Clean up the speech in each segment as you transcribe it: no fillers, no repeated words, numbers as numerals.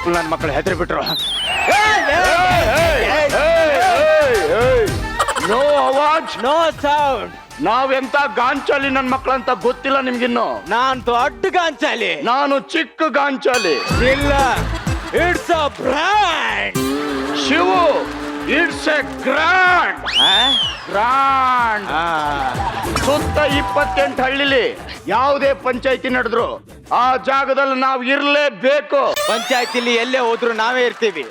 ಮಕ್ಕಳು ನನ್ನ ಮಕ್ಕಳು ಹೆದರಿ ಬಿಟ್ರು. ನೋ ಅವಾಜ್ ನೋ ಸೌಂಡ್. ನಾವೆಂತ ಗಾಂಚಾಲಿ ನನ್ ಮಕ್ಕಳಂತ ಗೊತ್ತಿಲ್ಲ ನಿಮ್ಗಿನ್ನು. ನಾನ್ ದೊಡ್ಡ ಗಾಂಚಾಲಿ, ನಾನು ಚಿಕ್ಕ ಗಾಂಚಾಲಿ. ಇಲ್ಲ, it's a brand. Shivu, it's a grand grand. ಸುತ್ತ 28 ಹಳ್ಳಿಲಿ ಯಾವುದೇ ಪಂಚಾಯತಿ ನಡೆದ್ರು ಆ ಜಾಗದಲ್ಲಿ ನಾವು ಇರ್ಲೇಬೇಕು. ಪಂಚಾಯತಿಲಿ ಎಲ್ಲೇ ಹೋದ್ರು ನಾವೇ ಇರ್ತೀವಿ.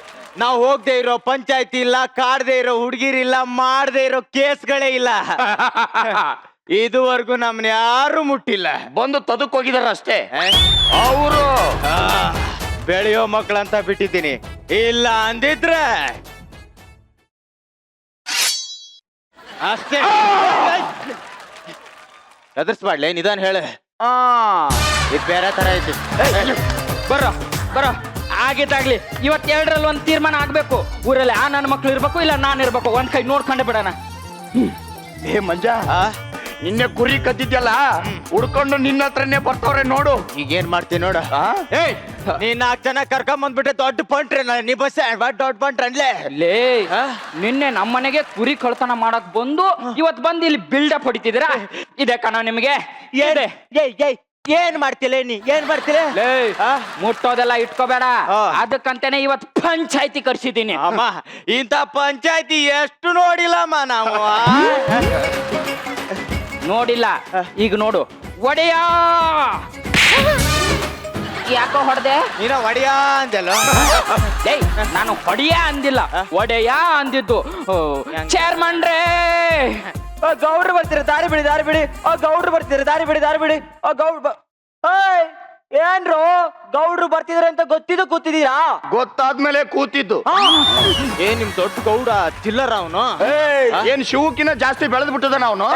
ನಾವು ಹೋಗದೆ ಇರೋ ಪಂಚಾಯತಿ ಇಲ್ಲ, ಕಾಡದೆ ಇರೋ ಹುಡುಗಿರಿಲ್ಲ, ಮಾಡದೆ ಇರೋ ಕೇಸ್ಗಳೇ ಇಲ್ಲ. ಇದುವರೆಗೂ ನಮ್ನ ಯಾರು ಮುಟ್ಟಿಲ್ಲ. ಬಂದು ತದಕ್ ಹೋಗಿದಾರ ಅಷ್ಟೇ ಅವರು. ಬೆಳೆಯೋ ಮಕ್ಕಳಂತ ಬಿಟ್ಟಿದ್ದೀನಿ. ಇಲ್ಲ ಅಂದಿದ್ರೆ ಅಷ್ಟೇ. ಎದುರಿಸ್ಬಾಡ್ಲೆ, ನಿಧಾನ ಹೇಳ. ಇದು ಬೇರೆ ತರ ಐತಿ. ಬರೋ ಬರೋ, ಆಗಿದ್ದಾಗ್ಲಿ. ಇವತ್ತೆರಡರಲ್ಲಿ ಒಂದು ತೀರ್ಮಾನ ಆಗ್ಬೇಕು. ಊರಲ್ಲಿ ನನ್ನ ಮಕ್ಳು ಇರ್ಬೇಕು, ಇಲ್ಲ ನಾನು ಇರ್ಬೇಕು. ಒಂದ್ ಕೈ ನೋಡ್ಕೊಂಡೆ ಬಿಡೋಣ. ಏ ಮಂಜ, ನಿನ್ನೆ ಕುರಿ ಕದ್ದಿದ್ಯಲ್ಲ, ಹುಡ್ಕೊಂಡು ನಿನ್ನ ಹತ್ರನೇ ಬರ್ತವ್ರೆ ನೋಡು. ಈಗೇನ್ ಮಾಡ್ತೀನಿ ನೋಡು. ನೀನ್ 4 ಜನ ಕರ್ಕೊಂಡ್ ಬಂದ್ಬಿಟ್ಟೆ. ದೊಡ್ಡ ಪಂಟ್ರೆ ನೀ ಬಸ್ ದೊಡ್ಡ ಪಂಟ್ರೆ ಅನ್ಲೇ. ಲೇ, ನಿನ್ನೆ ನಮ್ಮನೆಗೆ ಕುರಿ ಕಳ್ತನ ಮಾಡಕ್ ಬಂದು ಇವತ್ ಬಂದು ಇಲ್ಲಿ ಬಿಲ್ಡಪ್ ಹೊಡಿತಿದ್ದೀರಾ? ಇದೆ ಕಣ ನಿಮ್ಗೆ? ಏನ್ ಮಾಡ್ತಿಲ್ಲ ನೀ? ಏನ್ ಮಾಡ್ತಿಲ್ಲ? ಮುಟ್ಟೋದೆಲ್ಲ ಇಟ್ಕೋಬೇಡ. ಅದಕ್ಕಂತಾನೆ ಇವತ್ ಪಂಚಾಯ್ತಿ ಕರ್ಸಿದ್ದೀನಿ. ಅಮ್ಮ, ಇಂಥ ಪಂಚಾಯ್ತಿ ಎಷ್ಟು ನೋಡಿಲ್ಲಮ್ಮ ನಾವು. ನೋಡಿಲ್ಲ, ಈಗ ನೋಡು. ಒಡೆಯ ಯಾಕೋ ಹೊಡೆದೆ? ನೀನ ಒಡೆಯ ಅಂದಲ್ಲ. ಏಯ್, ನಾನು ಹೊಡೆಯ ಅಂದಿಲ್ಲ, ಒಡೆಯ ಅಂದಿದ್ದು. ಚೇರ್ಮನ್ ರೇ, ಗೌಡ್ರು ಬರ್ತೀರ, ದಾರಿ ಬಿಡಿ, ದಾರಿ ಬಿಡಿ. ಗೌಡ್ರು ಬರ್ತೀರ, ದಾರಿ ಬಿಡಿ, ದಾರಿ ಬಿಡಿ. ಗೌಡ್ರು ಏನ್ರು ಗೌಡ್ರು ಬರ್ತಿದಾರೆ ಅಂತ ಗೊತ್ತಿದ್ದು ಕೂತಿದ್ದೀರಾ? ಗೊತ್ತಾದ್ಮೇಲೆ ಕೂತಿದ್ದು. ಏನ್ ನಿಮ್ ದೊಡ್ಡ ಗೌಡ ಚಿಲ್ಲರ ಅವನು? ಏನ್ ಶಿವಕಿನ ಜಾಸ್ತಿ ಬೆಳೆದ್ ಬಿಟ್ಟದಾನ ಅವನು?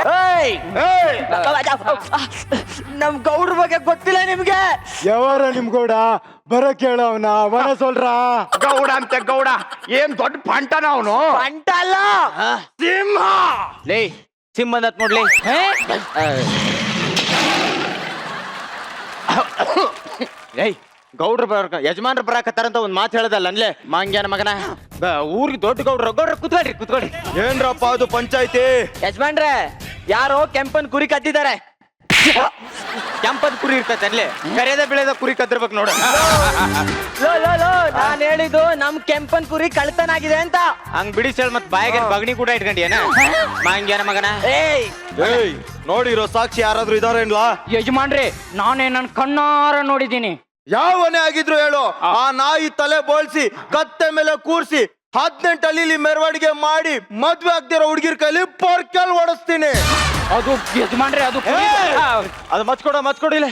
ನಮ್ ಗೌಡ್ರ ಬಗ್ಗೆ ಗೊತ್ತಿಲ್ಲ ನಿಮ್ಗೆ? ಯಾವಾರ ನಿಮ್ ಗೌಡ ಬರ ಕೇಳ ಅವನ ಅವನ ಸೊಲ್ರ. ಗೌಡ ಅಂತೆ ಗೌಡ, ಏನ್ ದೊಡ್ಡ ಪಂಟನ ಅವನು? ಪಂಟ ಅಲ್ಲ, ಸಿಂಹ. ಲೇ, ಸಿಂಹ ಬಂದತ್ ನೋಡ್ಲಿ. ಏಯ್, ಗೌಡ್ರು ಬರ, ಯಜಮಾನ್ರು ಬರಾಕತ್ತಾರಂತ ಒಂದ್ ಮಾತು ಹೇಳದಲ್ಲ ಅನ್ಲೆ ಮಾಂಗ್ಯಾನ ಮಗನ. ಊರಿಗೆ ದೊಡ್ಡ ಗೌಡ್ರ. ಗೌಡ್ರ ಕುತ್ಕೊಳ್ರಿ, ಕುತ್ಕೊಳ್ರಿ. ಏನ್ರಪ್ಪ ಅದು ಪಂಚಾಯ್ತಿ? ಯಜಮಾನ್ರೆ, ಯಾರೋ ಕೆಂಪನ್ ಕುರಿ ಕದ್ದಿದ್ದಾರೆ. ಕೆಂಪನ್ ಕುರಿ ಇರ್ತೈತೆ ಅನ್ಲೆ, ಕರೆಯದ ಬೆಳೆದ ಕುರಿ ಕದ್ದಿರ್ಬೇಕು ನೋಡ. ನಾನ್ ಹೇಳಿದ್ದು ನಮ್ ಕೆಂಪನ್ ಕುರಿ ಕಳ್ತನಾಗಿದೆ ಅಂತ. ಹಂಗ್ ಬಿಡಿಸೇಳ್ ಮತ್ ಬಾಯಿಗೆ ಬಗಣಿ ಕೂಡ ಇಟ್ಕೊಂಡಿಯೇನ ಮಾಂಗ್ಯಾನ ಮಗನ? ಏಯ್, ನೋಡಿರೋ ಸಾಕ್ಷಿ ಯಾರಾದ್ರೂ ಇದಾರೇನ್ಲಾ? ಯಜಮಾನ್ರಿ, ನಾನೇ ನನ್ ಕಣ್ಣಾರ ನೋಡಿದ್ದೀನಿ. ಯಾವನೇ ಆಗಿದ್ರು ಹೇಳು, ಆ ನಾಯಿ ತಲೆ ಬೋಳ್ಸಿ ಕತ್ತೆ ಮೇಲೆ ಕೂರ್ಸಿ 18 ಹಳ್ಳಿಲಿ ಮೆರವಣಿಗೆ ಮಾಡಿ ಮದ್ವೆ ಆಗ್ದಿರೋ ಹುಡುಗಿರ್ ಕೈಲಿ ಪೊರ್ಕೆಲ್ ಓಡಿಸ್ತೀನಿ. ಅದು ಯಜಮಾನ್ರಿ, ಅದು ಅದು ಮಚ್ಕೊಡಿಲ್ಲ.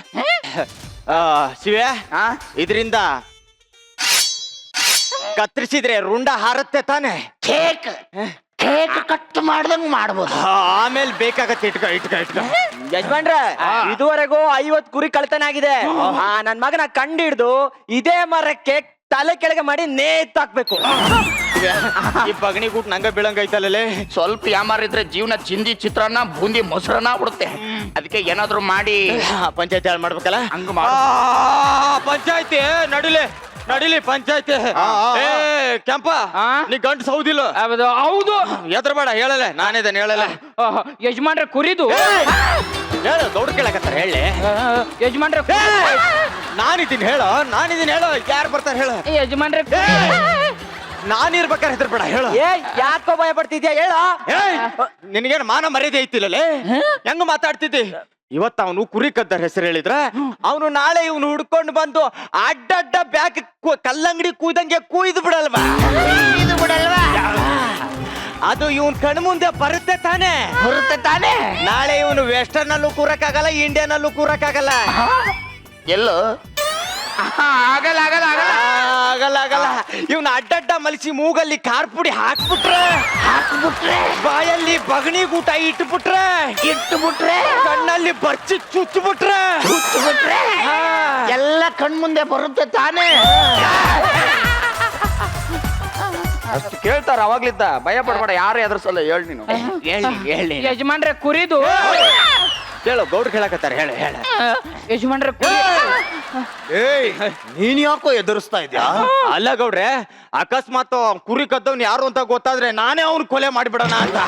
ಶಿವ್ಯಾ, ಇದರಿಂದ ಕತ್ತರಿಸಿದ್ರೆ ರುಂಡ ಹಾರತ್ತೆ ತಾನೆ? ಕೇಕ್ ಕಟ್ ಮಾಡ್ದಂಗ್ ಮಾಡ್ಬೋದು. ಆಮೇಲೆ ಬೇಕಾಗತ್ತೆ. ಇಟ್ಕ. ಯಜಮಾನ್ರ, ಇದುವರೆಗೂ 50 ಕುರಿ ಕಳ್ತನ ಆಗಿದೆ. ನನ್ ಮಗನ ಕಂಡು ಹಿಡ್ದು ಇದೇ ಮರಕ್ಕೆ ತಲೆ ಕೆಳಗೆ ಮಾಡಿ ನೇತಾಕ್ಬೇಕು. ಈ ಬಗಣಿ ಕೂಟ್ ನಂಗ ಬೀಳಂಗೈತಲ್ಲೇ. ಸ್ವಲ್ಪ ಯಾಮಾರಿದ್ರೆ ಜೀವನ ಚಿಂದಿ ಚಿತ್ರಾನ್ನ ಬೂಂದಿ ಮೊಸರನ್ನ ಬಿಡುತ್ತೆ. ಅದಕ್ಕೆ ಏನಾದ್ರು ಮಾಡಿ ಪಂಚಾಯತಿ ಹಾಳು ಮಾಡ್ಬೇಕಲ್ಲ. ಹಂಗ ಪಂಚಾಯತಿ ನಡಿಲಿ ಪಂಚಾಯತಿ. ಏ ಕೆಂಪ, ನೀ ಗಂಟು ಸೌದಿಲ್ಲ? ಹೌದು. ಎದ್ರ ಬೇಡ, ಹೇಳಲೆ, ನಾನಿದ್ದೇನೆ, ಹೇಳಲೆ. ಯಜಮಾನ್ರೆ, ಕುರಿದು ಹೇಳು, ದೌಡ್ ಕೇಳಕತ್ತಾರ, ಹೇಳಿ. ಯಜಮಾನ್ರೆ, ನಾನಿದ್ದೀನಿ ಹೇಳು. ಯಾರು ಬರ್ತಾರೆ ಹೇಳು? ಯಜಮಾನ್ರೆ, ನಾನಿರ್ಬೇಕಾರೆ ಹೆದ್ರ ಬೇಡ, ಹೇಳು. ಯಾಕೋ ಭಯ ಪಡ್ತಿದ್ಯಾ ಹೇಳ? ನಿನಗೇನು ಮಾನ ಮರ್ಯಾದೆ ಐತಿಲ್ಲಲೇ? ಹೆಂಗ ಮಾತಾಡ್ತಿದ್ದಿ? ಇವತ್ತು ಅವನು ಕುರಿ ಕದ್ದರ ಹೆಸರು ಹೇಳಿದ್ರ, ಅವನು ನಾಳೆ ಇವನು ಹುಡ್ಕೊಂಡು ಬಂದು ಅಡ್ಡಡ್ಡ ಬ್ಯಾಗ್ ಕಲ್ಲಂಗಡಿ ಕೂಯ್ದಂಗೆ ಕೂಯ್ದು ಬಿಡಲ್ವಾ? ಅದು ಇವನ್ ಕಣ್ ಮುಂದೆ ಬರುತ್ತೆ ತಾನೆ? ನಾಳೆ ಇವನು ವೆಸ್ಟರ್ನ್ ಅಲ್ಲೂ ಕೂರಕ್ಕಾಗಲ್ಲ, ಇಂಡಿಯನ್ ಅಲ್ಲೂ ಕೂರಕ್ಕಾಗಲ್ಲ. ಎಲ್ಲೋ ಆಗಲ್ಲ. ಇವನು ಅಡ್ಡಡ್ಡ ಮಲಿಸಿ ಮೂಗಲ್ಲಿ ಖಾರ ಪುಡಿ ಹಾಕ್ಬಿಟ್ರೆ, ಬಾಯಲ್ಲಿ ಬಗಣಿ ಗೂಟ ಇಟ್ಬಿಟ್ರೆ, ಕಣ್ಣಲ್ಲಿ ಬರ್ಚಿ ಚುಚ್ಚಿಬಿಟ್ರೆ ಎಲ್ಲ ಕಣ್ ಮುಂದೆ ಬರುತ್ತೆ ತಾನೇ? ಅಷ್ಟು ಕೇಳ್ತಾರ ಅವಾಗ್ಲಿದ್ದ. ಭಯ ಪಡ್ಬೇಡ, ಯಾರು ಎದುರ್ಸಲ್ಲ. ಹೇಳಿ ನೀನು, ಹೇಳಿ. ಯಜಮಾನ್ರೆ, ಕುರಿದು ಹೇಳು, ಗೌಡ್ರು ಹೇಳಕತ್ತಾರ, ಹೇಳ. ಯಜಮಾನ್ರೆ ಏಯ್ ನೀನ್ ಯಾಕೋ ಎದುರಿಸ್ತಾ ಇದ್ಯಾ? ಅಲ್ಲ ಗೌಡ್ರೆ, ಅಕಸ್ಮಾತ್ ಕುರಿ ಕದ್ದವ್ನು ಯಾರು ಅಂತ ಗೊತ್ತಾದ್ರೆ ನಾನೇ ಅವ್ನು ಕೊಲೆ ಮಾಡಿಬಿಡೋಣ ಅಂತ.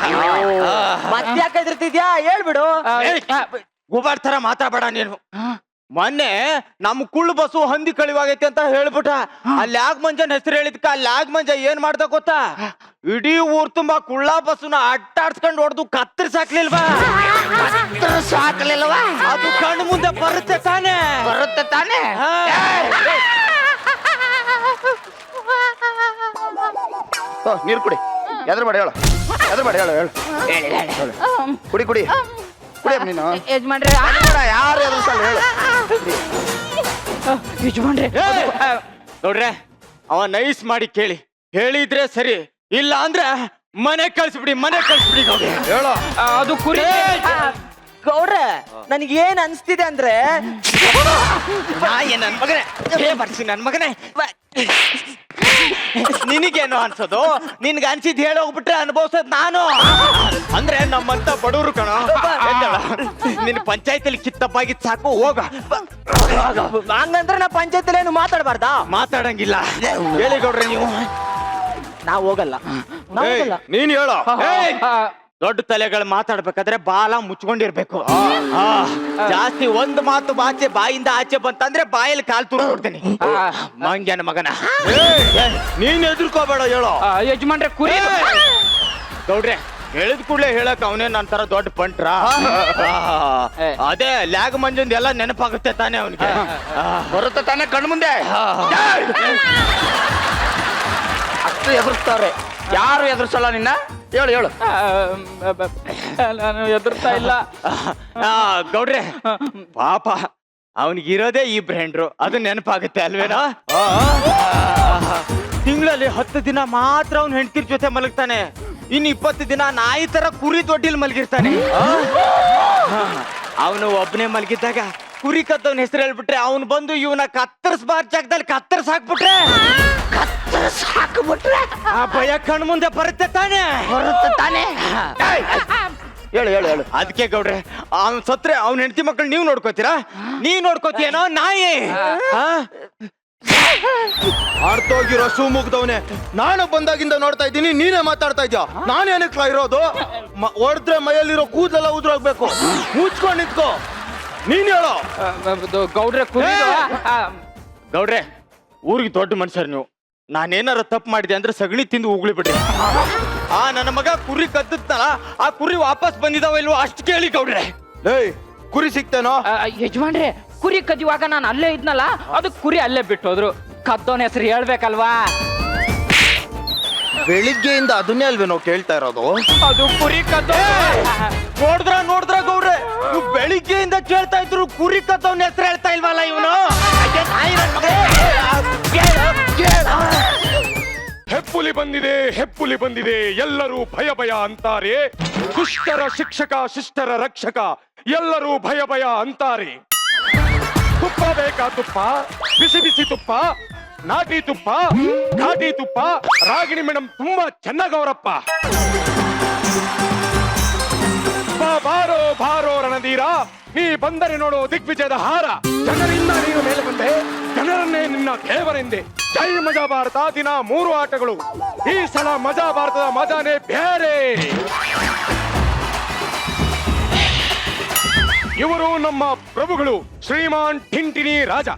ಮತ್ತ್ಯಾಕೆ ಎದುರ್ತಿದ್ಯಾ ಹೇಳ್ಬಿಡು. ಗುಬಾರ್ ತರ ಮಾತಾಡಬೇಡ ನೀನು. ಮೊನ್ನೆ ನಮ್ ಕುಳ್ಳು ಬಸ್ಸು ಹಂದಿ ಕಳಿವಾಗೈತಿ ಅಂತ ಹೇಳ್ಬಿಟ್ಟ. ಅಲ್ಲಿ ಆಗ್ ಮಂಜನ್ ಹೆಸರು ಹೇಳಿದ್ಕ ಅಲ್ಲಿ ಆಗ್ ಮಂಜ ಏನ್ ಮಾಡ್ದ ಗೊತ್ತಾ? ಇಡೀ ಊರ್ ತುಂಬಾ ಕುಳ್ಳ ಬಸ್ಸುನ ಅಟ್ಟಾಡ್ಸ್ಕೊಂಡ್ ಹೊಡೆದು ಕತ್ತರಿಸಾಕ್ಲಿಲ್ವಾ? ಸಾಕಲಿಲ್ವಾ? ಅದು ಕಣ್ಣು ಮುಂದೆ ಬರುತ್ತೆ ತಾನೇ? ಬರುತ್ತೆ ತಾನೇ? ನೀರು ಕುಡಿ. ಎದ್ರ ಬೇಡ ಹೇಳು, ಎದ್ರ ಬೇಡ ಹೇಳು ಹೇಳು. ಕುಡಿ ಕುಡಿ ಕುಡಿ ನೀನು. ಯಜಮಾನ್ರೆ ಯಾರು ಎದುರಿಸಲ್ಲ ಹೇಳು. ಯಜಮಾನ್ರೆ ನೋಡ್ರೆ, ಅವ ನೈಸ್ ಮಾಡಿ ಕೇಳಿ, ಹೇಳಿದ್ರೆ ಸರಿ, ಇಲ್ಲ ಅಂದ್ರೆ ಮನೆ ಕಳ್ಸಿಬಿಡಿ, ಮನೆ ಕಳ್ಸಿಬಿಡಿ ಗೌಡ್ರೆ. ಹೇಳು. ಅದು ಕುರಿ ಗೌಡ್ರೆ ನನಗೆ ಏನ್ ಅನ್ಸ್ತಿದೆ ಅಂದ್ರೆ ನನ್ ಮಗನೇ ಬರ್ಸಿ ನನ್ ಮಗನೇ. ನಿನಗೇನು ಅನ್ಸೋದು? ನಿನ್ಗೆ ಅನ್ಸಿದ್ ಹೇಳೋಗ್ಬಿಟ್ರೆ ಅನುಭವಿಸೋದ್ ನಾನು. ಅಂದ್ರೆ ನಮ್ಮಂತ ಬಡವರು ಕಣ. ನಿನ್ ಪಂಚಾಯತಿಲಿ ಕಿತ್ತಪ್ಪಾಗಿದ್ ಸಾಕು, ಹೋಗ. ಹಂಗಂದ್ರೆ ನಾ ಪಂಚಾಯತ್ ಏನು ಮಾತಾಡ್ಬಾರ್ದಾ? ಮಾತಾಡಂಗಿಲ್ಲ. ಹೇಳಿ ಗೌಡ್ರೆ ನೀವು. ನಾವ್ ಹೋಗಲ್ಲ, ನಾವ್ ಹೋಗಲ್ಲ. ನೀನ್ ಹೇಳೋ. ದೊಡ್ಡ ತಲೆಗಳು ಮಾತಾಡ್ಬೇಕಾದ್ರೆ ಬಾಲ ಮುಚ್ಕೊಂಡಿರ್ಬೇಕು. ಜಾಸ್ತಿ ಒಂದು ಮಾತು ಬಾಯಿಂದ ಆಚೆ ಬಂತಂದ್ರೆ ಬಾಯಲ್ಲಿ ಕಾಲ್ ತುರ್ಕೊಡ್ತೀನಿ. ಮಂಗ್ಯನ ಮಗನ. ನೀನ್ ಎದುರ್ಕೋಬೇಡ ಹೇಳೋ. ಯಜಮಾನ್ರೆ ಕುರಿ ಗೌಡ್ರೆ, ಹೇಳಿದ ಕೂಡಲೇ ಹೇಳಕ್ ಅವನೇ ನನ್ ತರ ದೊಡ್ಡ ಪಂಟ್ರ. ಅದೇ ಲ್ಯಾಗ್ ಮಂಜಂದ್ ಎಲ್ಲ ನೆನಪಾಗುತ್ತೆ ತಾನೇ ಅವನಿಗೆ. ಬರುತ್ತೆ ತಾನೇ ಕಣ್ಣು ಮುಂದೆ? ಅಷ್ಟು ಎದುರಿಸ್ತಾರೆ, ಯಾರು ಎದುರಿಸಲ್ಲ ನಿನ್ನ. ಹೇಳು ಹೇಳು. ನಾನು ಎದುರ್ತಾ ಇಲ್ಲ. ಗೌಡ್ರೆ ಪಾಪ ಅವನಿಗಿರೋದೇ ಇಬ್ರು ಹೆಂಡ್ರು, ಅದು ನೆನಪಾಗುತ್ತೆ ಅಲ್ವೇನೋ? ತಿಂಗಳಲ್ಲಿ 10 ದಿನ ಮಾತ್ರ ಅವ್ನ ಹೆಂಡತಿರ್ ಜೊತೆ ಮಲಗ್ತಾನೆ. ಇನ್ನು 20 ದಿನ ನಾಯಿ ತರ ಕುರಿ ದೊಡ್ಡಿಲ್ ಮಲಗಿರ್ತಾನೆ. ಅವನು ಒಬ್ಬನೇ ಮಲಗಿದ್ದಾಗ ಕುರಿ ಕದ್ದವನ ಹೆಸರು ಹೇಳ್ಬಿಟ್ರೆ ಅವನು ಬಂದು ಇವನ ಕತ್ತರಿಸಬಾರ್ದ ಜಾಗದಲ್ಲಿ ಕತ್ತರಿಸಾಕ್ಬಿಟ್ರೆ ಆ ಭಯ ಕಣ್ ಮುಂದೆ ಬರುತ್ತೆ ತಾನೇ? ಬರುತ್ತೆ ತಾನೇ? ಹೇಳು ಹೇಳು ಹೇಳು. ಅದಕ್ಕೆ ಗೌಡ್ರೆ, ಅವ್ನ್ ಸತ್ರೆ ಅವ್ನ ಹೆಂಡತಿ ಮಕ್ಕಳು ನೀವ್ ನೋಡ್ಕೋತೀರಾ? ನೀವ್ ನೋಡ್ಕೋತೀಯನೋ ನಾಯಿ? ಅರ್ಥೋಗಿರೋ ಶಿವಮೊಗ್ಗದವನೇ, ನಾನು ಬಂದಾಗಿಂದ ನೋಡ್ತಾ ಇದ್ದೀನಿ, ನೀನೇ ಮಾತಾಡ್ತಾ ಇದ್ಯಾ. ನಾನೇನಕ್ಲ ಇರೋದು? ಹೊಡೆದ್ರೆ ಮೈಯಲ್ಲಿರೋ ಕೂದಲೆಲ್ಲ ಉದ್ರೋಗ್ಬೇಕು. ಮುಚ್ಕೊಂಡ್ ನಿಂತ್ಕೋ. ನೀನ್ ಹೇಳೋ. ಗೌಡ್ರೆ ಕುರಿ ಗೌಡ್ರೆ, ಊರಿಗೆ ದೊಡ್ಡ ಮನುಷ್ಯರು ನೀವು. ನಾನೇನಾರ ತಪ್ಪು ಮಾಡಿದೆ ಅಂದ್ರೆ ಸಗಣಿ ತಿಂದು ಉಗುಳಿ ಬಿಡ್ರಿ. ನನ್ನ ಮಗ ಕುರಿ ಕದ್ದತ್ತಲ್ಲ, ಆ ಕುರಿ ವಾಪಸ್ ಬಂದಿದಾವ ಇಲ್ವೋ ಅಷ್ಟು ಕೇಳಿ ಗೌಡ್ರೆ. ಏಯ್, ಕುರಿ ಸಿಕ್ತೇನೋ? ಯಜಮಾನ್ರೆ ಕುರಿ ಕದಿವಾಗ ನಾನು ಅಲ್ಲೇ ಇದ್ನಲ್ಲ, ಅದು ಕುರಿ ಅಲ್ಲೇ ಬಿಟ್ಟೋದ್ರು. ಕದ್ದೋನ್ ಹೆಸರು ಹೇಳ್ಬೇಕಲ್ವಾ? ಬೆಳಿಗ್ಗೆಯಿಂದ ಅದನ್ನೇ ಅಲ್ವೇ ನಾವು ಕೇಳ್ತಾ ಇರೋದು. ಅದು ಕುರಿ ಕದ್ದೋ. ನೋಡಿದ್ರ ಗೌಡ್ರೆ, ನೀವು ಬೆಳಿಗ್ಗೆಯಿಂದ ಕೇಳ್ತಾ ಇದ್ರು ಕುರಿ ಕದ್ದವನ ಹೆಸರು ಹೇಳ್ತಾ ಇಲ್ವಲ್ಲ ಇವನು? ಹೆಪ್ಪುಲಿ ಬಂದಿದೆ, ಹೆಪ್ಪುಲಿ ಬಂದಿದೆ, ಎಲ್ಲರೂ ಭಯ ಭಯ ಅಂತಾರೆ. ದುಷ್ಟರ ಶಿಕ್ಷಕ, ಶಿಷ್ಟರ ರಕ್ಷಕ, ಎಲ್ಲರೂ ಭಯ ಭಯ ಅಂತಾರೆ. ತುಪ್ಪ ಬೇಕಾ? ತುಪ್ಪ, ಬಿಸಿ ಬಿಸಿ ತುಪ್ಪ, ನಾಟಿ ತುಪ್ಪ, ಘಾಟಿ ತುಪ್ಪ, ರಾಗಿಣಿ ಮೇಡಮ್ ತುಂಬಾ ಚೆನ್ನಾಗವರಪ್ಪ. ಬಾರೋ ಬಾರೋ ರಣಧೀರ, ನೀ ಬಂದರೆ ನೋಡು ದಿಗ್ವಿಜಯದ ಹಾರ. ಜನರಿಂದ ನೀನು ಮೇಲೆ ಬಂದೆ, ಜನರನ್ನೇ ನಿನ್ನ ದೇವರೆಂದೆ. ಜೈ ಮಜಾ ಭಾರತ. ದಿನ 3 ಆಟಗಳು. ಈ ಸಲ ಮಜಾ ಭಾರತದ ಮಜಾನೇ ಬೇರೆ. ಇವರು ನಮ್ಮ ಪ್ರಭುಗಳು, ಶ್ರೀಮಾನ್ ಟಿಂಟಿನಿ ರಾಜ.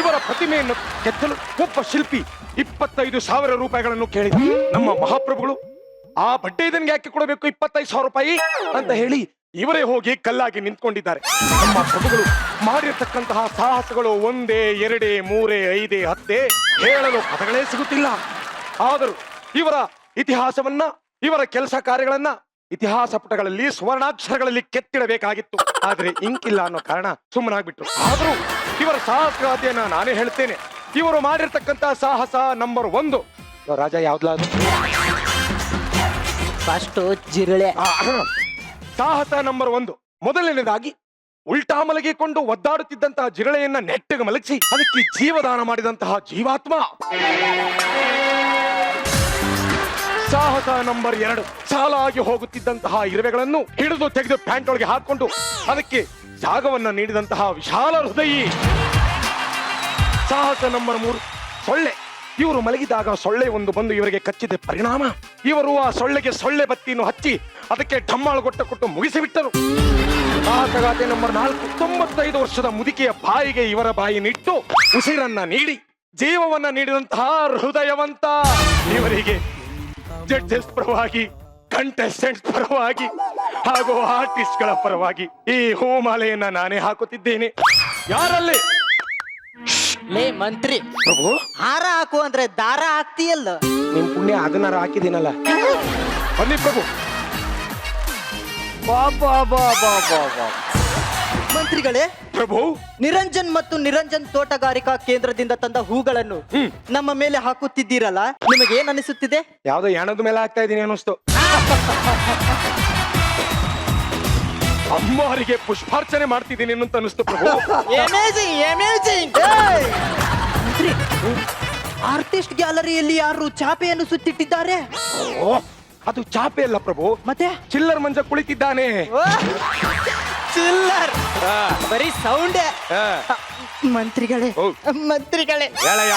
ಇವರ ಪ್ರತಿಮೆಯನ್ನು ಕೆತ್ತಲು ಒಬ್ಬ ಶಿಲ್ಪಿ 25,000 ರೂಪಾಯಿಗಳನ್ನು ಕೇಳಿದ. ನಮ್ಮ ಮಹಾಪ್ರಭುಗಳು ಆ ಬಡ್ಡೆ ಇದನ್ಗೆ ಯಾಕೆ ಕೊಡಬೇಕು 25,000 ರೂಪಾಯಿ ಅಂತ ಹೇಳಿ ಇವರೇ ಹೋಗಿ ಕಲ್ಲಾಗಿ ನಿಂತ್ಕೊಂಡಿದ್ದಾರೆ. ನಮ್ಮ ಪ್ರಭುಗಳು ಮಾಡಿರ್ತಕ್ಕಂತಹ ಸಾಹಸಗಳು 1, 2, 3, 5, 10 ಹೇಳಲು ಪದಗಳೇ ಸಿಗುತ್ತಿಲ್ಲ. ಆದರೂ ಇವರ ಇತಿಹಾಸವನ್ನ, ಇವರ ಕೆಲಸ ಕಾರ್ಯಗಳನ್ನ ಇತಿಹಾಸ ಪುಟಗಳಲ್ಲಿ ಸುವರ್ಣಾಕ್ಷರಗಳಲ್ಲಿ ಕೆತ್ತಿಡಬೇಕಾಗಿತ್ತು. ಆದ್ರೆ ಇಂಕಿಲ್ಲ ಅನ್ನೋ ಕಾರಣ ಸುಮ್ಮನಾಗ್ಬಿಟ್ರು. ಆದ್ರೂ ಇವರ ಸಾಹಸಗಾಥೆಯನ್ನ ನಾನೇ ಹೇಳ್ತೇನೆ. ಇವರು ಮಾಡಿರ್ತಕ್ಕಂತಹ ಸಾಹಸ ನಂಬರ್ 1. ರಾಜ ಯಾವ್ದು? ಫಸ್ಟ್ ಜಿರಳೆ. ಸಾಹಸ ನಂಬರ್ 1. ಮೊದಲನೇದಾಗಿ ಉಲ್ಟಾ ಮಲಗಿಕೊಂಡು ಒದ್ದಾಡುತ್ತಿದ್ದಂತಹ ಜಿರಳೆಯನ್ನ ನೆಟ್ಟಗೆ ಮಲಗಿಸಿ ಅದಕ್ಕೆ ಜೀವದಾನ ಮಾಡಿದಂತಹ ಜೀವಾತ್ಮ. ಸಾಹಸ ನಂಬರ್ 2. ಸಾಲಾಗಿ ಹೋಗುತ್ತಿದ್ದಂತಹ ಇರುವೆಗಳನ್ನು ಹಿಡಿದು ತೆಗೆದು ಪ್ಯಾಂಟ್ ಒಳಗೆ ಹಾಕೊಂಡು ಅದಕ್ಕೆ ಜಾಗವನ್ನ ನೀಡಿದಂತಹ ವಿಶಾಲ ಹೃದಯಿ. ಸಾಹಸ ನಂಬರ್ 3 ಸೊಳ್ಳೆ. ಇವರು ಮಲಗಿದಾಗ ಸೊಳ್ಳೆ ಒಂದು ಬಂದು ಇವರಿಗೆ ಕಚ್ಚಿದ ಪರಿಣಾಮ ಇವರು ಆ ಸೊಳ್ಳೆಗೆ ಸೊಳ್ಳೆ ಬತ್ತಿಯನ್ನು ಹಚ್ಚಿ ಅದಕ್ಕೆ ಢಮ್ಮಾಳುಗೊಟ್ಟ ಕೊಟ್ಟು ಮುಗಿಸಿಬಿಟ್ಟರು. ಸಾಹಸಗಾಥೆ ನಂಬರ್ 4 95 ವರ್ಷದ ಮುದುಕಿಯ ಬಾಯಿಗೆ ಇವರ ಬಾಯಿನಿಟ್ಟು ಉಸಿರನ್ನ ನೀಡಿ ಜೀವವನ್ನ ನೀಡಿದಂತಹ ಹೃದಯವಂತ ಇವರಿಗೆ ಜಡ್ಜಸ್ ಪರವಾಗಿ, ಕಂಟೆಸ್ಟೆಂಟ್ಸ್ ಪರವಾಗಿ ಹಾಗೂ ಆರ್ಟಿಸ್ಟ್ ಗಳ ಪರವಾಗಿ ಈ ಹೂಮಾಲೆಯನ್ನ ನಾನೇ ಹಾಕುತ್ತಿದ್ದೇನೆ. ಯಾರಲ್ಲಿ ಲೇ ಮಂತ್ರಿ, ಪ್ರಭು ಹಾರ ಹಾಕು ಅಂದ್ರೆ ದಾರ ಹಾಕ್ತಿಯಲ್ಲ. ನಿಮ್ ಪುಣ್ಯ ಅದನ್ನಾರ ಹಾಕಿದ್ದೀನಲ್ಲ. ಬನ್ನಿ ಪ್ರಭು. ಮಂತ್ರಿಗಳೇ, ಪ್ರಭು ನಿರಂಜನ್ ಮತ್ತು ನಿರಂಜನ್ ತೋಟಗಾರಿಕಾ ಕೇಂದ್ರದಿಂದ ತಂದ ಹೂಗಳನ್ನು ನಮ್ಮ ಮೇಲೆ ಹಾಕುತ್ತಿದ್ದೀರಲ್ಲ, ನಿಮಗೆ ಏನ್ ಅನಿಸುತ್ತಿದೆ? ಯಾವ್ದೋ ಯಾಣದ ಮೇಲೆ ಆಗ್ತಾ ಇದೀನಿ ಅನ್ನಿಸ್ತು. ಅಮ್ಮವರಿಗೆ ಪುಷ್ಪಾರ್ಚನೆ ಮಾಡ್ತಿದ್ದೀನಿ ಅಂತ ಅನಿಸ್ತು ಪ್ರಭು. ಆರ್ಟಿಸ್ಟ್ ಗ್ಯಾಲರಿಯಲ್ಲಿ ಯಾರು ಚಾಪೆಯನ್ನು ಸುತ್ತಿಟ್ಟಿದ್ದಾರೆ? ಓ, ಅದು ಚಾಪೆ ಅಲ್ಲ ಪ್ರಭು, ಮತ್ತೆ ಚಿಲ್ಲರ್ ಮಂಜ ಕುಳಿತಿದ್ದಾನೆ. ಚಿಲ್ಲರ್ ಬರೀ ಸೌಂಡೇ. ಆ, ಮಂತ್ರಿಗಳೇ, ಓ. ಮಂತ್ರಿಗಳೇ, ಹೇಳಯ್ಯ.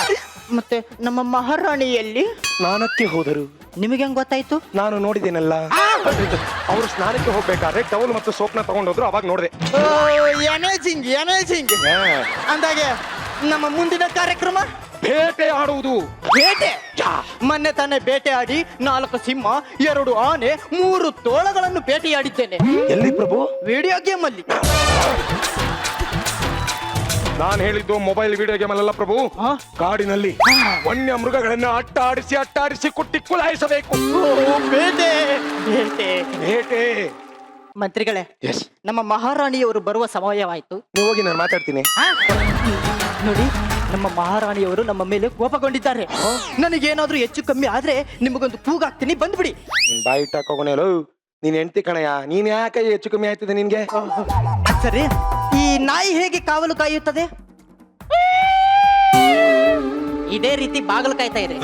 ಮತ್ತೆ ನಮ್ಮ ಮಹಾರಾಣಿಯಲ್ಲಿ ಸ್ನಾನಕ್ಕೆ ಹೋದರು. ನಿಮಗೆ ಹೆಂಗ್ ಗೊತ್ತಾಯ್ತು? ನಾನು ನೋಡಿದ್ದೇನಲ್ಲ. ಅವರು ಸ್ನಾನಕ್ಕೆ ಹೋಗ್ಬೇಕಾದ್ರೆ ಟವಲ್ ಮತ್ತು ಸೋಪ್ನ ತಗೊಂಡೋದ್ರು, ಅವಾಗ ನೋಡಿದೆ. ಅಮೇಜಿಂಗ್. ಅಂದಾಗೆ ನಮ್ಮ ಮುಂದಿನ ಕಾರ್ಯಕ್ರಮ ಬೇಟೆ ಆಡುವುದು. ಬೇಟೆ. ಮೊನ್ನೆ ತಾನೇ ಬೇಟೆ ಆಡಿ 4 ಸಿಂಹ, 2 ಆನೆ, 3 ತೋಳಗಳನ್ನು ಬೇಟೆಯಾಡಿದ್ದೇನೆ. ಎಲ್ಲಿ ಪ್ರಭು? ವಿಡಿಯೋ ಗೇಮ್ ಅಲ್ಲಿ. ನಾನು ಹೇಳಿದ್ದು ಮೊಬೈಲ್ ವಿಡಿಯೋ ಗೇಮ್ ಅಲ್ಲ ಪ್ರಭು, ಹಾ? ಕಾಡಿನಲ್ಲಿ ವನ್ಯ ಮೃಗಗಳನ್ನ ಅಟ್ಟಾಡಿಸಿ ಕುಟ್ಟಿ ಕುಲಾಯಿಸಬೇಕು. ಬೇಟೆ ಬೇಟೆ. ಬೇಟೆ. ಮಂತ್ರಿಗಳೇ, ಎಸ್, ನಮ್ಮ ಮಹಾರಾಣಿಯವರು ಬರುವ ಸಮಯವಾಯ್ತು. ನೀವು ಹೋಗಿ ನಾನು ಮಾತಾಡ್ತೀನಿ. ನೋಡಿ, ನಮ್ಮ ಮಹಾರಾಣಿಯವರು ನಮ್ಮ ಮೇಲೆ ಕೋಪಗೊಂಡಿದ್ದಾರೆ. ನನಗೇನಾದ್ರೂ ಹೆಚ್ಚು ಕಮ್ಮಿ ಆದ್ರೆ ನಿಮಗೊಂದು ಕೂಗಾಗ್ತೀನಿ, ಬಂದ್ಬಿಡಿ. ನಿನ್ ಬಾಯಿ ಇಟ್ಟಾಕೋನೇಳು, ನೀನ್ ಹೆಂಡತಿ ಕಣಯ್ಯ, ನೀನ್ ಯಾಕೆ ಹೆಚ್ಚು ಕಮ್ಮಿ ಆಯ್ತದೆ ನಿನ್ಗೆ? ಸರಿ, ಈ ನಾಯಿ ಹೇಗೆ ಕಾವಲು ಕಾಯುತ್ತದೆ? ಇದೇ ರೀತಿ ಬಾಗಿಲು ಕಾಯ್ತಾ ಇದೆ.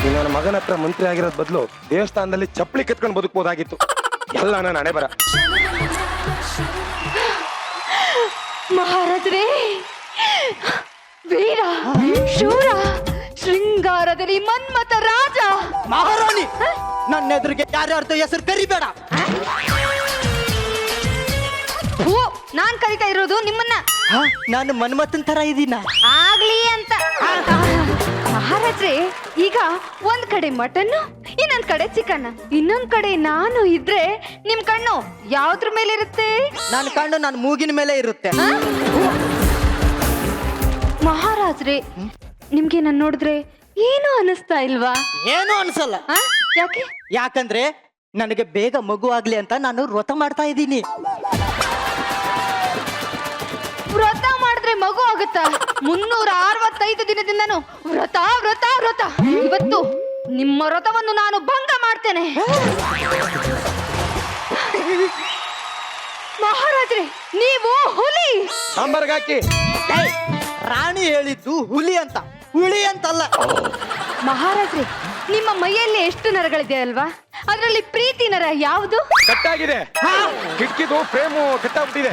ನೀನ್ ನನ್ನ ಮಗನ ಹತ್ರ ಮಂತ್ರಿ ಆಗಿರೋದ್ ಬದಲು ದೇವಸ್ಥಾನದಲ್ಲಿ ಚಪ್ಪಲಿ ಕತ್ಕೊಂಡು ಬದುಕಬಹುದಾಗಿತ್ತು. ಎಲ್ಲ ನಾನು ಹಣೆ ಬರ. ಮಹಾರಾಜರೇ, ವೀರ ಶೂರ, ಶೃಂಗಾರದಲ್ಲಿ ಮನ್ಮಥ ರಾಜ. ಮಹಾರಾಣಿ, ನನ್ನ ಎದುರಿಗೆ ಯಾರ್ಯಾರ್ದು ಹೆಸರು ಕರಿಬೇಡ. ಹೂ, ನಾನ್ ಕರಿತಾ ಇರೋದು ನಿಮ್ಮನ್ನ. ನಾನು ಮನ್ಮಥನ್ ತರ ಇದೀನ? ಆಗ್ಲಿ ಅಂತ. ಮಹಾರಾಜ್ರೆ, ಈಗ ಒಂದ್ ಕಡೆ ಮಟನ್, ಇನ್ನೊಂದ್ ಕಡೆ ಚಿಕನ್, ಇನ್ನೊಂದ್ ಕಡೆ ನಾನು ಇದ್ರೆ ನಿಮ್ ಕಣ್ಣು ಯಾವ್ದ್ರ ಮೇಲೆ ಇರುತ್ತೆ? ನಾನು ಕಂಡು ನಾನು ಮೂಗಿನ ಮೇಲೆ ಇರುತ್ತೆ. ಮಹಾರಾಜ್ರೆ, ನಿಮ್ಗೆ ನಾನ್ ನೋಡಿದ್ರೆ ಏನು ಅನಿಸ್ತಾ ಇಲ್ವಾ? ಏನು ಅನ್ಸಲ್ಲ. ಯಾಕೆ? ಯಾಕಂದ್ರೆ ನನಗೆ ಬೇಗ ಮಗು ಆಗ್ಲಿ ಅಂತ ನಾನು ವ್ರತ ಮಾಡ್ತಾ ಇದ್ದೀನಿ. ವ್ರತ ಮಾಡಿದ್ರೆ ಮಗು ಆಗುತ್ತಾ? 365 ದಿನದಿಂದನು ವ್ರತ ವ್ರತ ವ್ರತ. ಇವತ್ತು ನಿಮ್ಮ ವ್ರತವನ್ನು ನಾನು ಭಂಗ ಮಾಡ್ತೇನೆ. ಮಹಾರಾಜ್ರೆ, ನೀವು ಹುಲಿ. ಸಾಂಬಾರ್ಗೆ ಹಾಕಿ. ಏಯ್, ರಾಣಿ ಹೇಳಿದ್ದು ಹುಲಿ ಅಂತ, ಹುಳಿ ಅಂತಲ್ಲ. ಮಹಾರಾಜ್ರೆ, ನಿಮ್ಮ ಮೈಯಲ್ಲಿ ಎಷ್ಟು ನರಗಳಿದೆ ಅಲ್ವಾ? ಅದರಲ್ಲಿ ಪ್ರೀತಿ ನರ ಯಾವುದು? ಕಟ್ಟಾಗಿದೆ. ಕಿಟಕಿದು ಫ್ರೇಮು ಕಟ್ಟಾಗ್ಬಿಟ್ಟಿದೆ.